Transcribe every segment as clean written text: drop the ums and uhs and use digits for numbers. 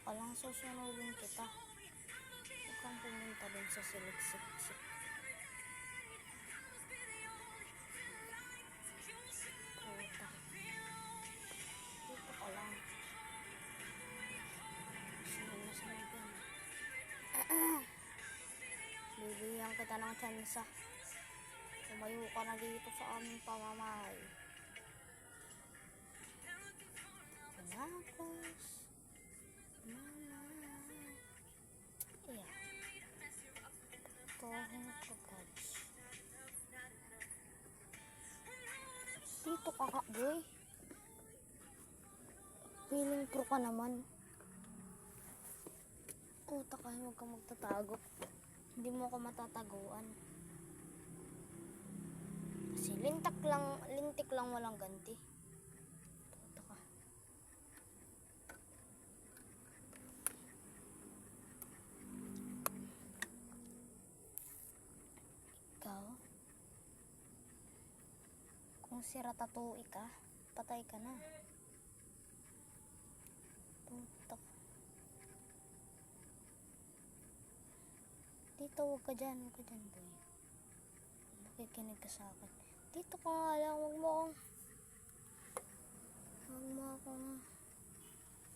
ka lang, susunodin kita. Huwag kang pumunta dun sa siliksik-sik. Puta. Dito ka lang. Sunod yan. Bibigyan kita ng tsansa. Tumayo ka na dito sa aming pamamahay. Pinakos. Iya. Tohong kapats. Dito ka ka, boy. Feeling pro ka naman. Puta ka, huwag kang magtatago. Hindi mo ako matataguan. Kasi lintik lang walang ganti. Puta ka. Ikaw? Kung si Ratatouille ka, patay ka na. Puta ka. Dito, huwag ka dyan, boy. Makikinig ka sa akin. Dito ka nga lang,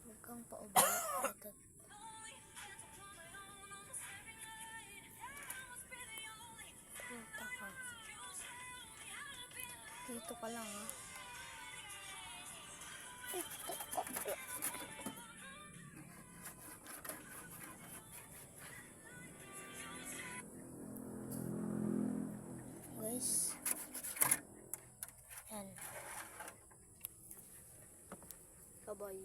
huwag kang paubaya. Puta ka. Dito ka lang, ha. Dito ka lang. Guys. Yan. Bye-bye.